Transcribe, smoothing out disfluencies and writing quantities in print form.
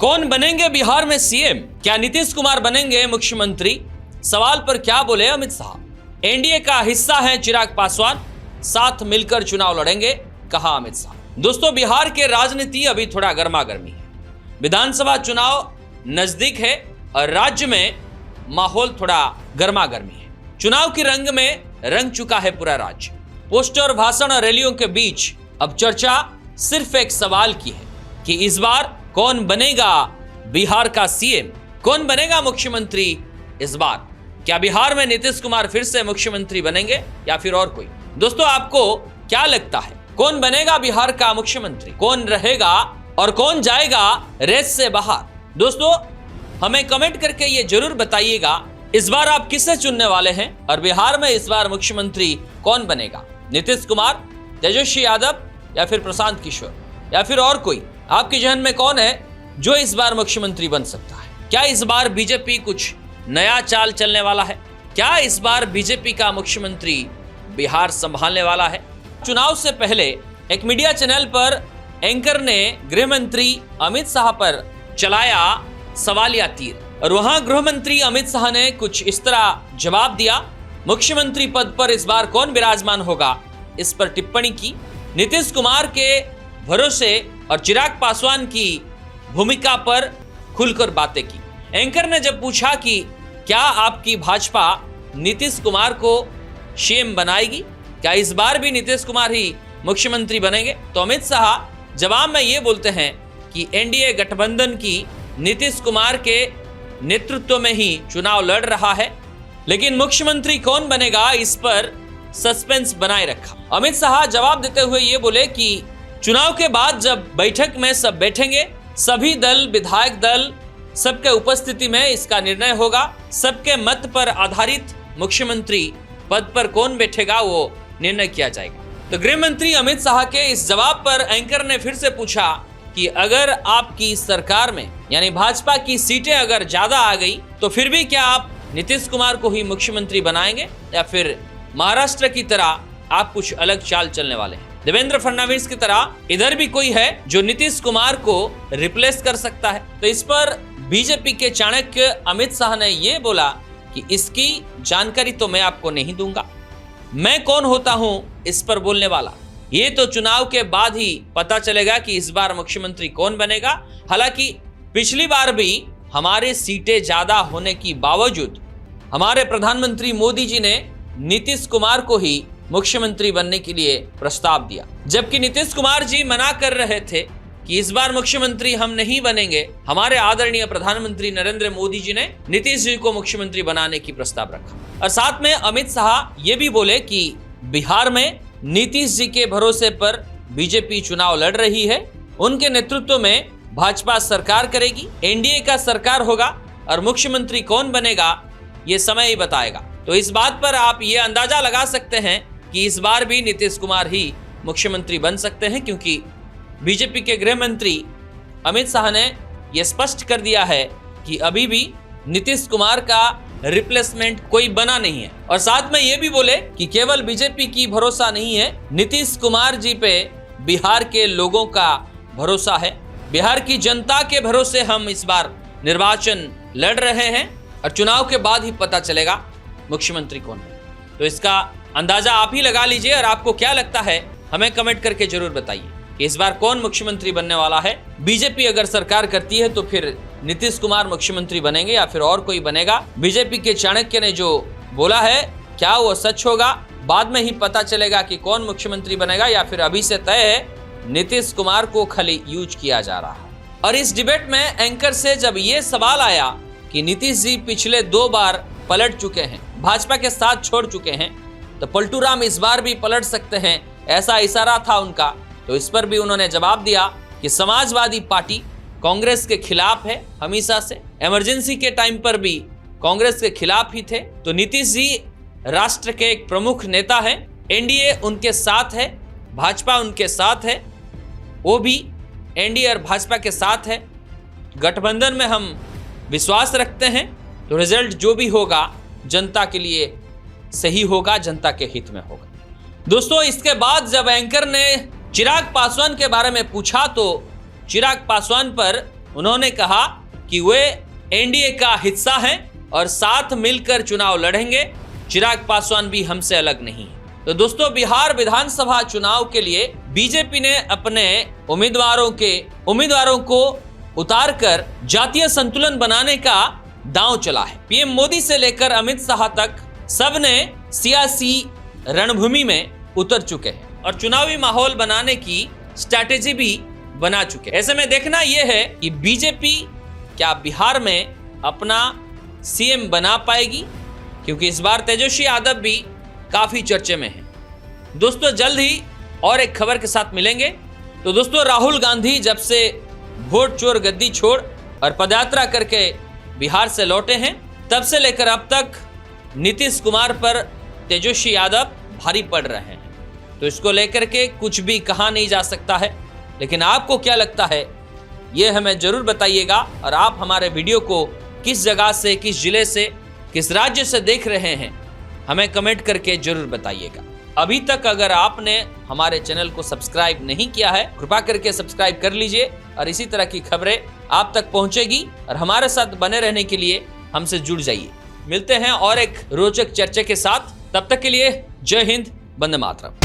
कौन बनेंगे बिहार में सीएम? क्या नीतीश कुमार बनेंगे मुख्यमंत्री? सवाल पर क्या बोले अमित शाह। एनडीए का हिस्सा है चिराग पासवान, साथ मिलकर चुनाव लड़ेंगे, कहा अमित शाह। दोस्तों, बिहार के राजनीति अभी थोड़ा गर्मा गर्मी है। विधानसभा चुनाव नजदीक है और राज्य में माहौल थोड़ा गर्मा गर्मी है। चुनाव के रंग में रंग चुका है पूरा राज्य। पोस्टर, भाषण और रैलियों के बीच अब चर्चा सिर्फ एक सवाल की है कि इस बार कौन बनेगा बिहार का सीएम, कौन बनेगा मुख्यमंत्री इस बार। क्या बिहार में नीतीश कुमार फिर से मुख्यमंत्री बनेंगे या फिर और कोई? दोस्तों, आपको क्या लगता है कौन बनेगा बिहार का मुख्यमंत्री? कौन रहेगा और कौन जाएगा रेस से बाहर? दोस्तों, हमें कमेंट करके ये जरूर बताइएगा इस बार आप किसे चुनने वाले हैं और बिहार में इस बार मुख्यमंत्री कौन बनेगा? नीतीश कुमार, तेजस्वी यादव या फिर प्रशांत किशोर या फिर और कोई? आपके जहन में कौन है जो इस बार मुख्यमंत्री बन सकता है? क्या इस बार बीजेपी कुछ नया चाल चलने वाला है? क्या इस बार बीजेपी का मुख्यमंत्री बिहार संभालने वाला है? चुनाव से पहले एक मीडिया चैनल पर एंकर ने गृह मंत्री अमित शाह पर चलाया सवालिया तीर और वहां गृह मंत्री अमित शाह ने कुछ इस तरह जवाब दिया। मुख्यमंत्री पद पर इस बार कौन विराजमान होगा, इस पर टिप्पणी की। नीतीश कुमार के भरोसे और चिराग पासवान की भूमिका पर खुलकर बातें की। एंकर ने जब पूछा कि क्या आपकी भाजपा नीतीश कुमार को सीएम बनाएगी, क्या इस बार भी नीतीश कुमार ही मुख्यमंत्री बनेंगे, तो अमित शाह जवाब में ये बोलते हैं कि एनडीए गठबंधन की नीतीश कुमार के नेतृत्व में ही चुनाव लड़ रहा है, लेकिन मुख्यमंत्री कौन बनेगा इस पर सस्पेंस बनाए रखा। अमित शाह जवाब देते हुए ये बोले कि चुनाव के बाद जब बैठक में सब बैठेंगे, सभी दल, विधायक दल, सबके उपस्थिति में इसका निर्णय होगा। सबके मत पर आधारित मुख्यमंत्री पद पर कौन बैठेगा वो निर्णय किया जाएगा। तो गृह मंत्री अमित शाह के इस जवाब पर एंकर ने फिर से पूछा कि अगर आपकी सरकार में यानी भाजपा की सीटें अगर ज्यादा आ गई तो फिर भी क्या आप नीतीश कुमार को ही मुख्यमंत्री बनाएंगे या फिर महाराष्ट्र की तरह आप कुछ अलग चाल चलने वाले हैं? देवेंद्र फडणवीस की तरह इधर भी कोई है जो नीतीश कुमार को रिप्लेस कर सकता है? तो इस पर बीजेपी के चाणक्य अमित शाह ने ये बोला कि इसकी जानकारी तो मैं आपको नहीं दूंगा, मैं कौन होता हूं इस पर बोलने वाला, ये तो चुनाव के बाद ही पता चलेगा कि इस बार मुख्यमंत्री कौन बनेगा। हालांकि पिछली बार भी हमारे सीटें ज्यादा होने की बावजूद हमारे प्रधानमंत्री मोदी जी ने नीतीश कुमार को ही मुख्यमंत्री बनने के लिए प्रस्ताव दिया, जबकि नीतीश कुमार जी मना कर रहे थे कि इस बार मुख्यमंत्री हम नहीं बनेंगे। हमारे आदरणीय प्रधानमंत्री नरेंद्र मोदी जी ने नीतीश जी को मुख्यमंत्री बनाने की प्रस्ताव रखा। और साथ में अमित शाह ये भी बोले कि बिहार में नीतीश जी के भरोसे पर बीजेपी चुनाव लड़ रही है, उनके नेतृत्व में भाजपा सरकार करेगी, एनडीए का सरकार होगा और मुख्यमंत्री कौन बनेगा ये समय ही बताएगा। तो इस बात पर आप ये अंदाजा लगा सकते हैं कि इस बार भी नीतीश कुमार ही मुख्यमंत्री बन सकते हैं, क्योंकि बीजेपी के गृह मंत्री अमित शाह ने यह स्पष्ट कर दिया है कि अभी भी नीतीश कुमार का रिप्लेसमेंट कोई बना नहीं है। और साथ में ये भी बोले कि केवल बीजेपी की भरोसा नहीं है, नीतीश कुमार जी पे बिहार के लोगों का भरोसा है, बिहार की जनता के भरोसे हम इस बार निर्वाचन लड़ रहे हैं और चुनाव के बाद ही पता चलेगा मुख्यमंत्री कौन है। तो इसका अंदाजा आप ही लगा लीजिए और आपको क्या लगता है हमें कमेंट करके जरूर बताइए कि इस बार कौन मुख्यमंत्री बनने वाला है। बीजेपी अगर सरकार करती है तो फिर नीतीश कुमार मुख्यमंत्री बनेंगे या फिर और कोई बनेगा? बीजेपी के चाणक्य ने जो बोला है क्या वो सच होगा? बाद में ही पता चलेगा कि कौन मुख्यमंत्री बनेगा, या फिर अभी से तय है नीतीश कुमार को खाली यूज किया जा रहा है। और इस डिबेट में एंकर से जब ये सवाल आया कि नीतीश जी पिछले 2 बार पलट चुके हैं, भाजपा के साथ छोड़ चुके हैं, तो पलटू राम इस बार भी पलट सकते हैं, ऐसा इशारा था उनका। तो इस पर भी उन्होंने जवाब दिया कि समाजवादी पार्टी कांग्रेस के खिलाफ है हमेशा से, इमरजेंसी के टाइम पर भी कांग्रेस के खिलाफ ही थे। तो नीतीश जी राष्ट्र के एक प्रमुख नेता हैं, एनडीए उनके साथ है, भाजपा उनके साथ है, वो भी एनडीए और भाजपा के साथ है। गठबंधन में हम विश्वास रखते हैं, तो रिजल्ट जो भी होगा जनता के लिए सही होगा, जनता के हित में होगा। दोस्तों, इसके बाद जब एंकर ने चिराग पासवान के बारे में पूछा तो चिराग पासवान पर उन्होंने कहा कि वे एनडीए का हिस्सा हैं और साथ मिलकर चुनाव लड़ेंगे। चिराग पासवान भी हमसे अलग नहीं है। तो दोस्तों, बिहार विधानसभा चुनाव के लिए बीजेपी ने अपने उम्मीदवारों को उतारकर जातीय संतुलन बनाने का दांव चला है। पीएम मोदी से लेकर अमित शाह तक सबने सियासी रणभूमि में उतर चुके हैं और चुनावी माहौल बनाने की स्ट्रैटेजी भी बना चुके हैं। ऐसे में देखना यह है कि बीजेपी क्या बिहार में अपना सीएम बना पाएगी, क्योंकि इस बार तेजस्वी यादव भी काफी चर्चे में हैं। दोस्तों, जल्द ही और एक खबर के साथ मिलेंगे। तो दोस्तों, राहुल गांधी जब से वोट चोर गद्दी छोड़ और पदयात्रा करके बिहार से लौटे हैं, तब से लेकर अब तक नीतीश कुमार पर तेजस्वी यादव भारी पड़ रहे हैं। तो इसको लेकर के कुछ भी कहा नहीं जा सकता है, लेकिन आपको क्या लगता है ये हमें जरूर बताइएगा। और आप हमारे वीडियो को किस जगह से, किस जिले से, किस राज्य से देख रहे हैं, हमें कमेंट करके जरूर बताइएगा। अभी तक अगर आपने हमारे चैनल को सब्सक्राइब नहीं किया है, कृपा करके सब्सक्राइब कर लीजिए और इसी तरह की खबरें आप तक पहुंचेगी। और हमारे साथ बने रहने के लिए हमसे जुड़ जाइए। मिलते हैं और एक रोचक चर्चा के साथ। तब तक के लिए जय हिंद, वंदे मातरम।